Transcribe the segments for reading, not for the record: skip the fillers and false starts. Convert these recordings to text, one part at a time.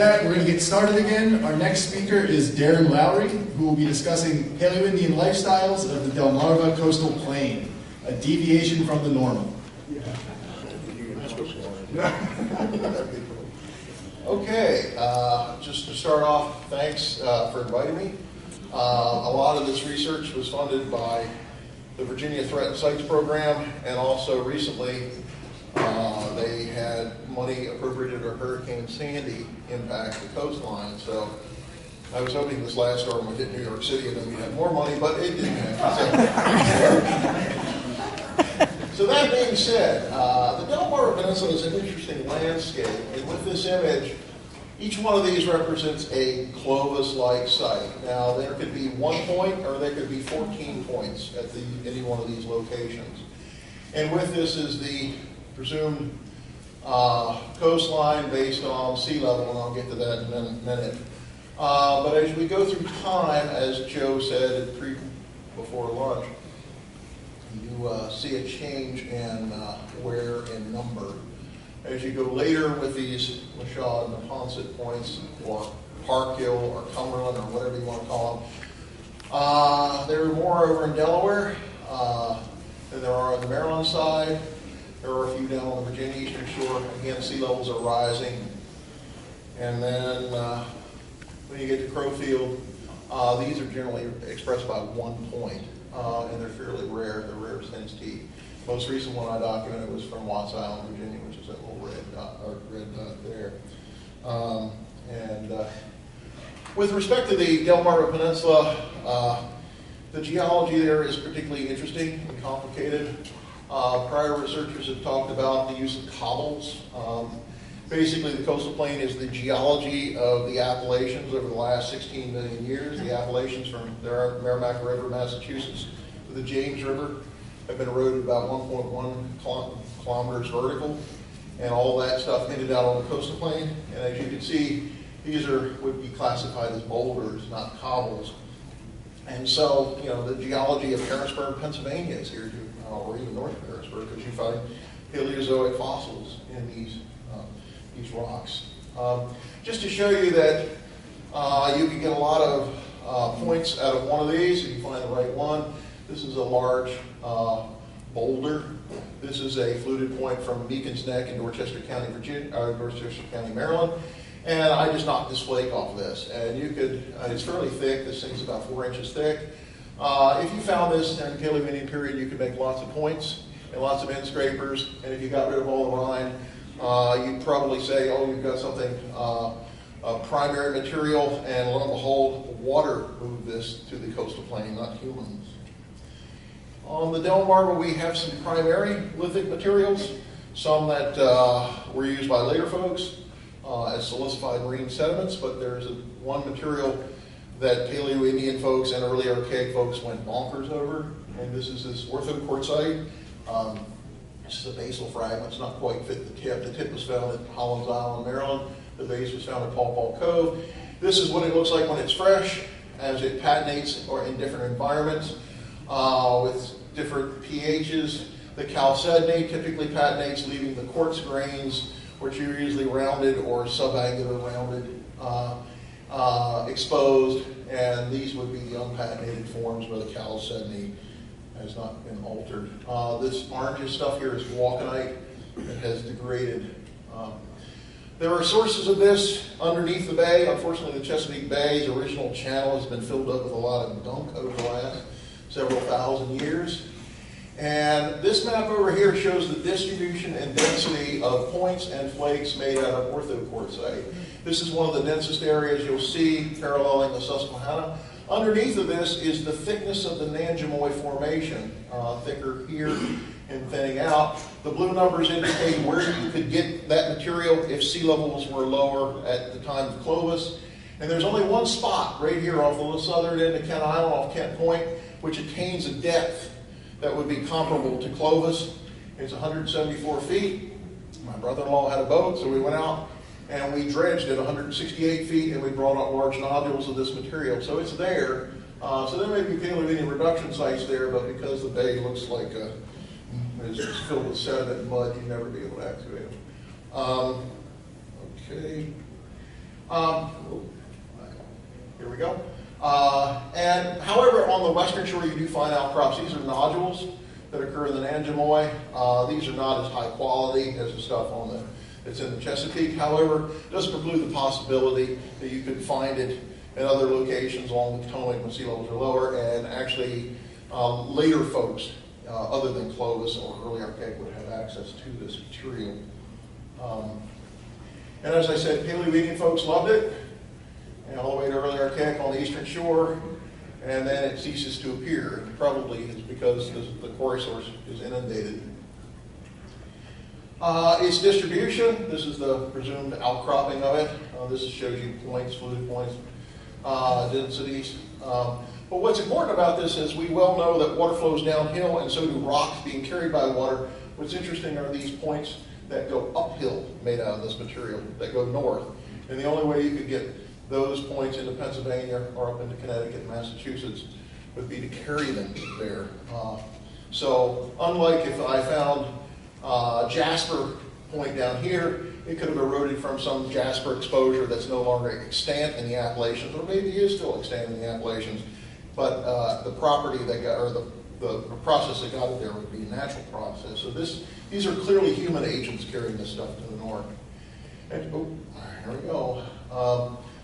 that, we're going to get started again. Our next speaker is Darrin Lowery, who will be discussing Paleo-Indian lifestyles of the Delmarva Coastal Plain, a deviation from the normal. Okay, just to start off, thanks for inviting me. A lot of this research was funded by the Virginia Threatened Sites Program, and also recently they had money appropriated for Hurricane Sandy impact the coastline. So I was hoping this last storm would hit New York City and then we had more money, but it didn't happen. So that being said, the Delmarva Peninsula is an interesting landscape, and with this image, each one of these represents a Clovis-like site. Now, there could be 1 point or there could be 14 points at any one of these locations. And with this is the presumed coastline based on sea level, and I'll get to that in a minute. But as we go through time, as Joe said before lunch, you see a change in wear and number. As you go later with these Mashad and Neponset points, or Park Hill, or Cumberland, or whatever you want to call them, there are more over in Delaware than there are on the Maryland side. There are a few down on the Virginia Eastern Shore. Again, sea levels are rising. And then when you get to Crowfield, these are generally expressed by 1 point, and they're fairly rare. They're rare since T. Most recent one I documented was from Watts Island, Virginia, which is that little red dot there. With respect to the Delmarva Peninsula, the geology there is particularly interesting and complicated. Prior researchers have talked about the use of cobbles. Basically, the coastal plain is the geology of the Appalachians over the last 16 million years. The Appalachians from the Merrimack River, Massachusetts, to the James River have been eroded about 1.1 kilometers vertical, and all that stuff ended out on the coastal plain. And as you can see, these would be classified as boulders, not cobbles. And so, the geology of Harrisburg, Pennsylvania is here too, or even north of Harrisburg, because you find Paleozoic fossils in these rocks. Just to show you that you can get a lot of points out of one of these if you find the right one. This is a large boulder. This is a fluted point from Meakin's Neck in Dorchester County, Dorchester County, Maryland. And I just knocked this flake off of this. And you could, it's fairly thick. This thing's about 4 inches thick. If you found this in the Paleo-Indian period, you could make lots of points and lots of end scrapers. And if you got rid of all the rind, you'd probably say, oh, you've got something, primary material, and lo and behold, water moved this to the coastal plain, not humans. On the Delmarva, we have some primary lithic materials, some that were used by later folks as silicified marine sediments, but there's one material that Paleo-Indian folks and early archaic folks went bonkers over, and this is this orthoquartzite. This is a basal fragment. It's not quite fit the tip. The tip was found at Holland's Island, Maryland. The base was found at Paw Paw Cove. This is what it looks like when it's fresh, as it patinates or in different environments with different pHs. The chalcedony typically patinates, leaving the quartz grains, which are usually rounded or subangular rounded, exposed, and these would be the unpatinated forms where the chalcedony has not been altered. This orange stuff here is glauconite. It has degraded. There are sources of this underneath the bay. Unfortunately, the Chesapeake Bay's original channel has been filled up with a lot of gunk over the last several thousand years. And this map over here shows the distribution and density of points and flakes made out of orthoquartzite. This is one of the densest areas you'll see paralleling the Susquehanna. Underneath of this is the thickness of the Nanjemoy Formation, thicker here and thinning out. The blue numbers indicate where you could get that material if sea levels were lower at the time of Clovis. And there's only one spot right here off the southern end of Kent Island, off Kent Point, which attains a depth that would be comparable to Clovis. It's 174 feet. My brother-in-law had a boat, so we went out and we dredged at 168 feet, and we brought up large nodules of this material. So it's there. So there may be Paleo-Indian reduction sites there, but because the bay looks like it's filled with sediment and mud, you'd never be able to excavate them. Okay. Here we go. And however, on the western shore, you do find outcrops. These are nodules that occur in the Nanjemoy. These are not as high quality as the stuff that's in the Chesapeake. However, it doesn't preclude the possibility that you could find it in other locations along the Potomac when sea levels are lower, and actually later folks, other than Clovis or early Archaic, would have access to this material. And as I said, Paleoedian folks loved it, and all the way to early Archaic on the eastern shore, and then it ceases to appear. Probably it's because the quarry source is inundated. Its distribution, this is the presumed outcropping of it. This shows you points, fluid points, densities. But what's important about this is we well know that water flows downhill, and so do rocks being carried by water. What's interesting are these points that go uphill made out of this material, that go north. And the only way you could get those points into Pennsylvania or up into Connecticut and Massachusetts would be to carry them there. So unlike if I found Jasper Point down here, it could have eroded from some Jasper exposure that's no longer extant in the Appalachians, or maybe is still extant in the Appalachians, but the property that got, or the process that got it there would be a natural process. So these are clearly human agents carrying this stuff to the north. And, here we go.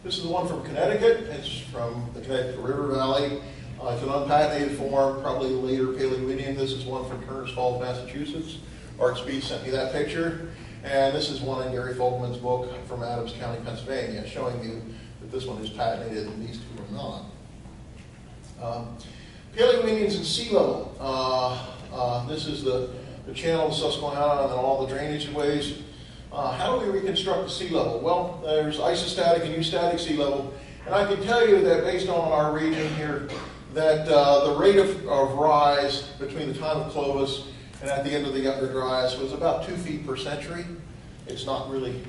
This is the one from Connecticut. It's from the Connecticut River Valley. It's an unpatented form, probably later Paleoedian. This is one from Turner's Falls, Massachusetts. Art Speed sent me that picture. And this is one in Gary Fogelman's book from Adams County, Pennsylvania, showing you that this one is patented and these two are not. Paleoedians and sea level. This is the channel of Susquehanna and then all the drainage ways. How do we reconstruct the sea level? Well, there's isostatic and eustatic sea level. And I can tell you that based on our region here, that the rate of rise between the time of Clovis and at the end of the Younger Dryas was about 2 feet per century. It's not really,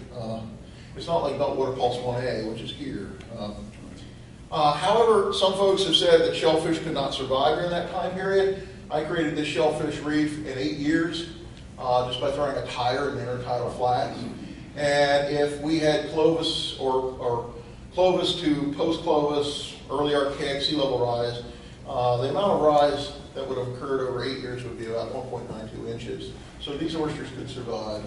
it's not like Meltwater Pulse 1A, which is here. However, some folks have said that shellfish could not survive during that time period. I created this shellfish reef in 8 years just by throwing a tire in the intertidal flats. And if we had Clovis or Clovis to post-Clovis, early Archaic sea level rise, the amount of rise that would have occurred over 8 years would be about 1.92 inches. So these oysters could survive.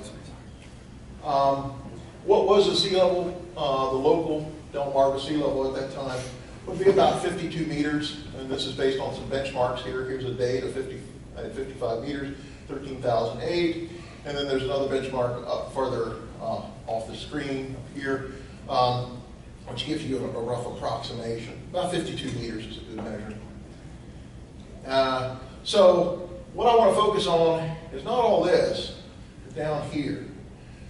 What was the sea level? The local Delmarva sea level at that time would be about 52 meters, and this is based on some benchmarks here. Here's a date of 55 meters, 13,008, and then there's another benchmark up further off the screen up here, which gives you a rough approximation. About 52 meters is a good measure. So what I want to focus on is not all this, but down here,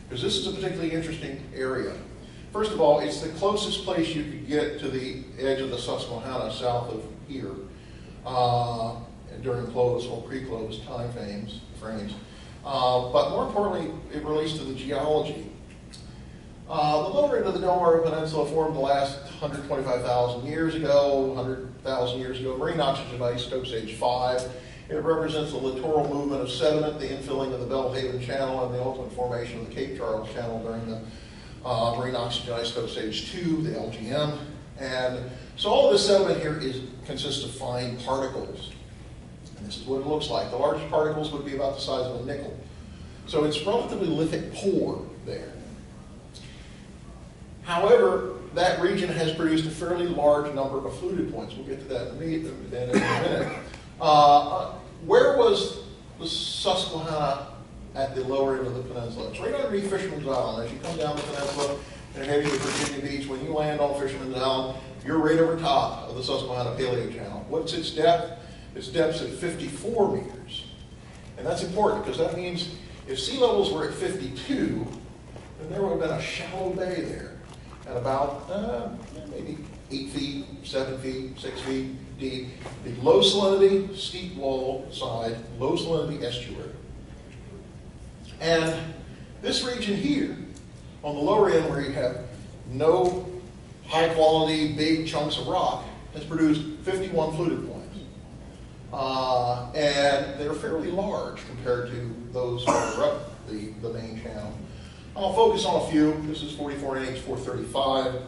because this is a particularly interesting area. First of all, it's the closest place you could get to the edge of the Susquehanna south of here during Clovis or pre-Clovis time frames. But more importantly, it relates to the geology. The lower end of the Delmarva Peninsula formed the last 125,000 years ago, 100,000 years ago. Marine oxygen isotope age 5. It represents the littoral movement of sediment, the infilling of the Belhaven Channel, and the ultimate formation of the Cape Charles Channel during the marine oxygen isotope stage 2, the LGM. And so all of this sediment here consists of fine particles. And this is what it looks like. The largest particles would be about the size of a nickel. So it's relatively lithic poor there. However, that region has produced a fairly large number of fluted points. We'll get to that in a minute. Where was the Susquehanna at the lower end of the peninsula? It's right underneath Fisherman's Island. As you come down the peninsula and heading to Virginia Beach, when you land on Fisherman's Island, you're right over top of the Susquehanna Paleo Channel. What's its depth? Its depth's at 54 meters. And that's important because that means if sea levels were at 52, then there would have been a shallow bay there at about maybe 8 feet, 7 feet, 6 feet deep. The low salinity, steep wall side, low salinity estuary. And this region here, on the lower end where you have no high quality, big chunks of rock, has produced 51 fluted points. And they're fairly large compared to those further up the main channel. I'll focus on a few. This is 44NH 435.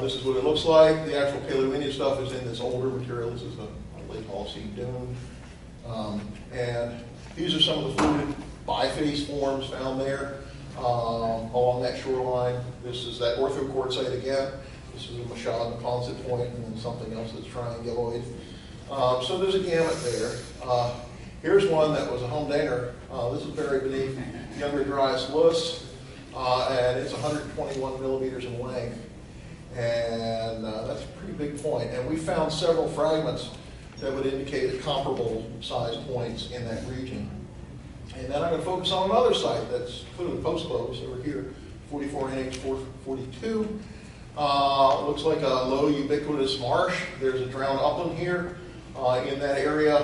This is what it looks like. The actual Paleoindian stuff is in this older material. This is a late Holocene dune. And these are some of the fluted biface forms found there along that shoreline. This is that orthoquartzite again. This is a Machad deposit point, and then something else that's trianguloid. So there's a gamut there. Here's one that was a humdinger. This is buried beneath Younger Dryas Lewis, and it's 121 millimeters in length. And that's a pretty big point. And we found several fragments that would indicate comparable size points in that region. And then I'm going to focus on another site that's clearly post-close over here, 44NH 442. Looks like a low ubiquitous marsh. There's a drowned upland here in that area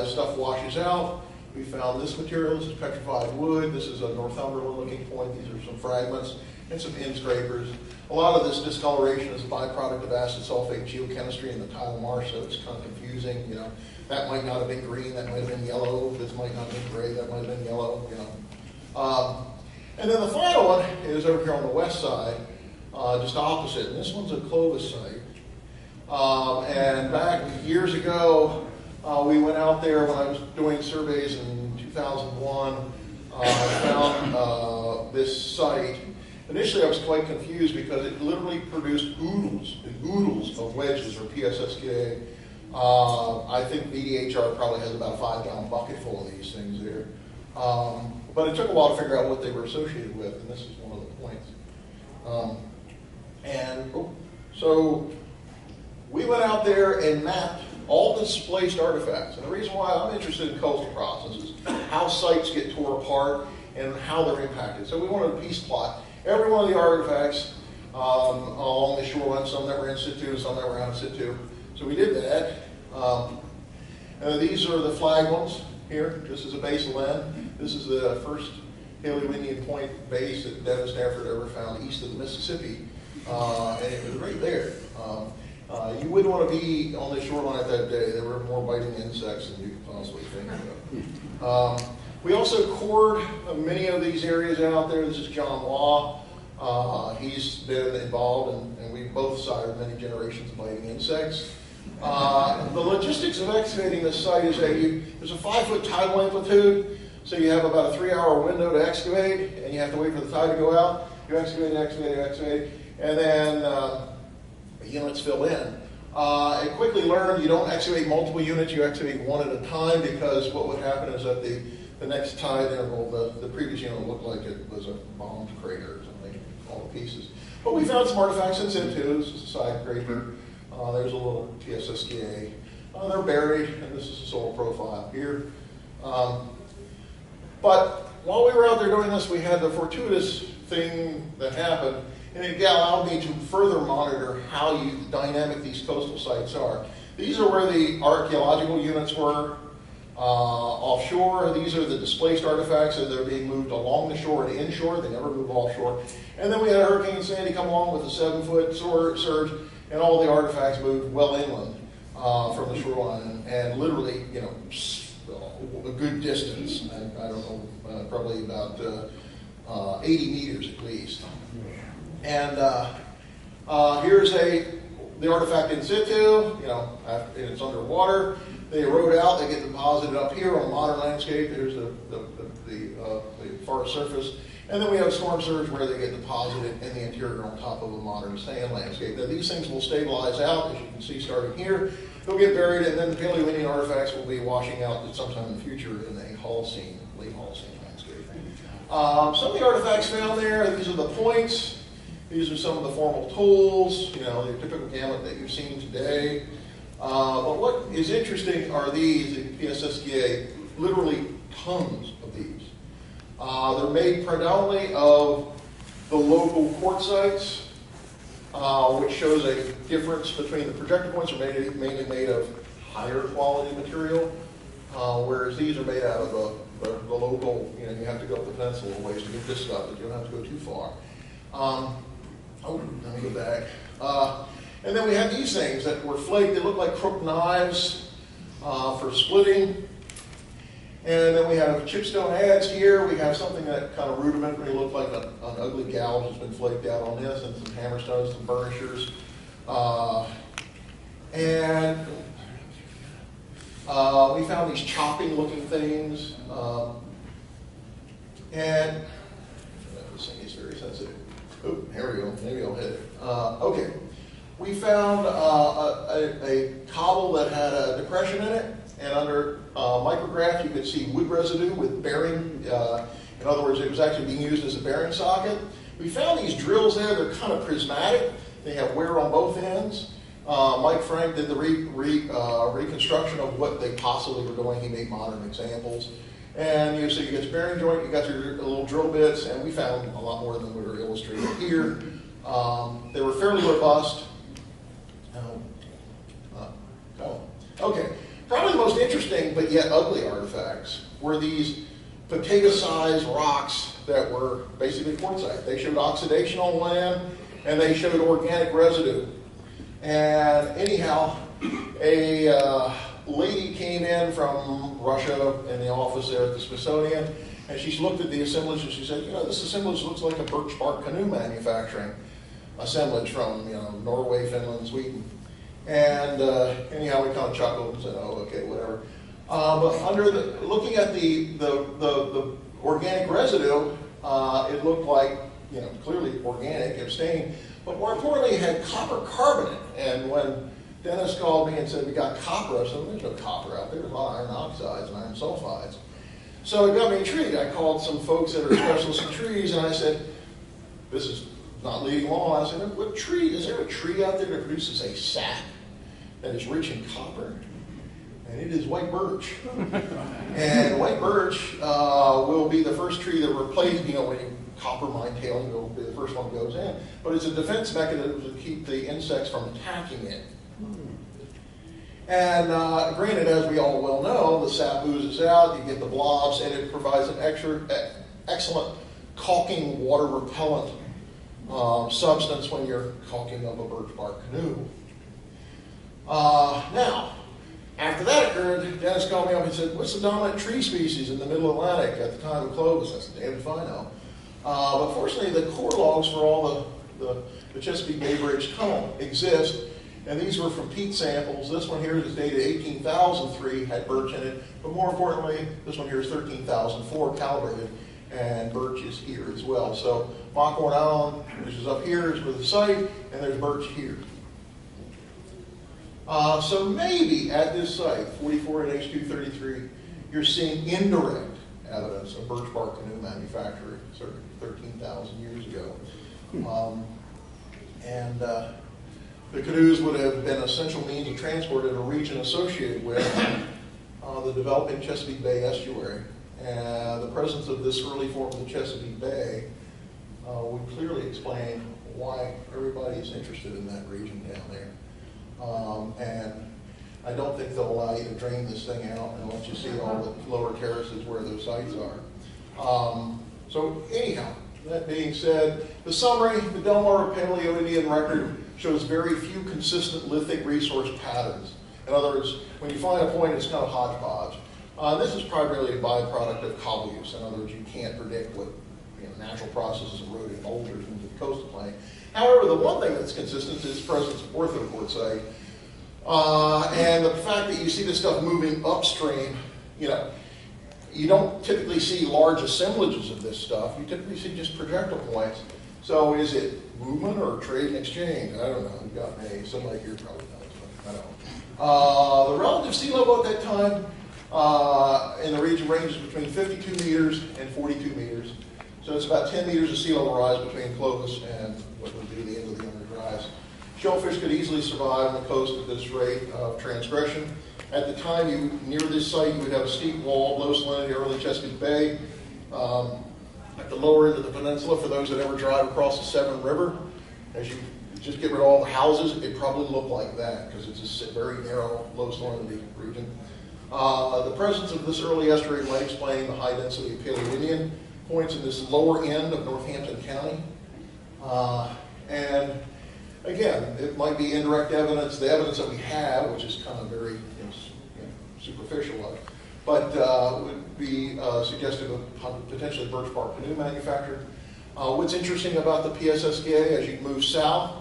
as stuff washes out. We found this material. This is petrified wood. This is a Northumberland looking point. These are some fragments and some end scrapers. A lot of this discoloration is a byproduct of acid sulfate geochemistry in the tidal marsh, so it's kind of confusing. You know, that might not have been green, that might have been yellow. This might not have been gray, that might have been yellow. You know, and then the final one is over here on the west side, just opposite. And this one's a Clovis site. And back years ago, we went out there when I was doing surveys in 2001. Found this site. Initially, I was quite confused because it literally produced oodles of wedges or PSSK. I think VDHR probably has about a 5-gallon bucket full of these things there. But it took a while to figure out what they were associated with, and this is one of the points. So we went out there and mapped all the displaced artifacts. And the reason why I'm interested in coastal processes, how sites get tore apart and how they're impacted. So we wanted a piece plot. Every one of the artifacts along the shoreline, some that were in situ, some that were out in situ. So we did that. These are the flag ones here. This is a basal end. This is the first Paleo-Indian point base that Dennis Stafford ever found east of the Mississippi. And it was right there. You wouldn't want to be on the shoreline that day. There were more biting insects than you could possibly think of. We also cored many of these areas out there. This is John Law. He's been involved, and we both sired many generations of biting insects. The logistics of excavating this site is there's a 5-foot tidal amplitude, so you have about a 3-hour window to excavate, and you have to wait for the tide to go out. You excavate, and then units fill in. I quickly learned you don't excavate multiple units, you excavate one at a time, because what would happen is that the next tide interval, the previous unit looked like it was a bombed crater or something, all the pieces. But we found some artifacts in situ. This is a side crater. There's a little TSSKA. They're buried, and this is a soil profile here. But while we were out there doing this, we had the fortuitous thing that happened, and it allowed me to further monitor how dynamic these coastal sites are. These are where the archaeological units were. Offshore, these are the displaced artifacts as they're being moved along the shore and inshore. They never move offshore. And then we had Hurricane Sandy come along with a 7-foot surge, and all the artifacts moved well inland from the shoreline, and literally, you know, a good distance. I don't know, probably about 80 meters at least. And here's the artifact in situ. You know, and it's underwater. They erode out, they get deposited up here on a modern landscape. There's the forest surface. And then we have a storm surge where they get deposited in the interior on top of a modern sand landscape. Now these things will stabilize out, as you can see starting here. They'll get buried, and then the Paleo-Indian artifacts will be washing out at some time in the future in the Holocene, late Holocene landscape. Some of the artifacts found there, these are the points. These are some of the formal tools, you know, the typical gamut that you've seen today. But what is interesting are these, the PSSKA, literally tons of these. They're made predominantly of the local quartzites, which shows a difference between the projector points are mainly made of higher quality material, whereas these are made out of the local, you know, you have to go up the peninsula a ways to get this stuff, but you don't have to go too far. Let me go back. And then we have these things that were flaked. They look like crooked knives for splitting. And then we have chipstone adds here. We have something that kind of rudimentary looked like an ugly gouge has been flaked out on this, and some hammerstones, some burnishers. And we found these chopping looking things. And this thing is very sensitive. Oh, here we go. Maybe I'll hit it. Okay. We found a cobble that had a depression in it, and under micrograph you could see wood residue with bearing. In other words, it was actually being used as a bearing socket. We found these drills there. They're kind of prismatic. They have wear on both ends. Mike Frank did the reconstruction of what they possibly were doing. He made modern examples. And so you get your bearing joint, you got your little drill bits, and we found a lot more than we were illustrating here. They were fairly robust. Okay, probably the most interesting but yet ugly artifacts were these potato-sized rocks that were basically quartzite. They showed oxidation on one end, and they showed organic residue. And anyhow, a lady came in from Russia in the office there at the Smithsonian, and she looked at the assemblage and she said, this assemblage looks like a birch bark canoe manufacturing assemblage from, Norway, Finland, Sweden. And anyhow, we kind of chuckled and said, oh, okay, whatever. But looking at the organic residue, it looked like, clearly organic, abstaining, but more importantly, it had copper carbonate. And when Dennis called me and said, we got copper, I said, there's no copper out there. There's a lot of iron oxides and iron sulfides. So it got me intrigued. I called some folks that are specialists in trees, and I said, this is not leading along. I said, what tree, is there a tree out there that produces a sap that is rich in copper? And it is white birch. And white birch will be the first tree that replaces, when copper mine tailing will be the first one that goes in. But it's a defense mechanism to keep the insects from attacking it. And granted, as we all well know, the sap oozes out, you get the blobs, and it provides an excellent caulking, water repellent substance when you're caulking up a birch bark canoe. Now, after that occurred, Dennis called me up and said, what's the dominant tree species in the middle Atlantic at the time of Clovis? I said, damn if I know. But fortunately, the core logs for all the Chesapeake Bay Bridge tunnel exist. And these were from peat samples. This one here is dated 18,003, had birch in it. But more importantly, this one here is 13,004 calibrated, and birch is here as well. So Mockhorn Island, which is up here, is with the site, and there's birch here. So maybe at this site, 44 and H233, you're seeing indirect evidence of birch bark canoe manufacturing, circa 13,000 years ago. The canoes would have been essential means of transport in a region associated with the developing Chesapeake Bay estuary. And the presence of this early form of the Chesapeake Bay would clearly explain why everybody is interested in that region down there. And I don't think they'll allow you to drain this thing out and let you see all the lower terraces where those sites are. So anyhow, that being said, the summary, the Delmarva Paleo-Indian record shows very few consistent lithic resource patterns. In other words, when you find a point, it's kind of hodgepodge. This is primarily a byproduct of cobble use. In other words, you can't predict what natural processes eroding boulders into the coastal plain. However, the one thing that's consistent is the presence of orthoquartzite. And the fact that you see this stuff moving upstream, you don't typically see large assemblages of this stuff. You typically see just projectile points. So is it movement or trade and exchange? I don't know. You got me. Somebody here probably knows, but I don't. The relative sea level at that time in the region ranges between 52 meters and 42 meters. So it's about 10 meters of sea level rise between Clovis and what would be the end of the Younger Dryas. Shellfish could easily survive on the coast at this rate of transgression. At the time near this site, you would have a steep wall, low salinity, early Chesapeake Bay. At the lower end of the peninsula, for those that ever drive across the Severn River, as you just get rid of all the houses, it probably looked like that because it's a very narrow, low salinity region. The presence of this early estuary might explain the high density of Paleo-Indian points in this lower end of Northampton County. And again, it might be indirect evidence, the evidence that we have, which is kind of very superficial of it. but would be suggestive of potentially birch bark canoe manufacture. What's interesting about the PSSKA as you move south,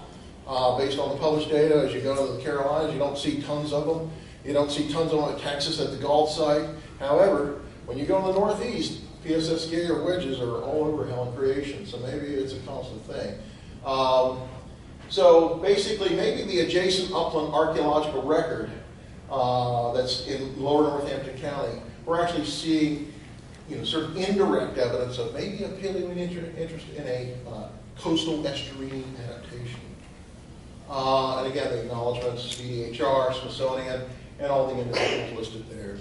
based on the published data, as you go to the Carolinas, you don't see tons of them. You don't see tons of them in Texas at the Galt site. However, when you go to the northeast, PSSKA or wedges are all over Helen Creation, so maybe it's a constant thing. So basically, maybe the adjacent upland archaeological record that's in lower Northampton County, we're actually seeing sort of indirect evidence of maybe a Paleogen interest in a coastal estuarine adaptation. And again, the acknowledgements, CDHR, Smithsonian, and all the individuals listed there.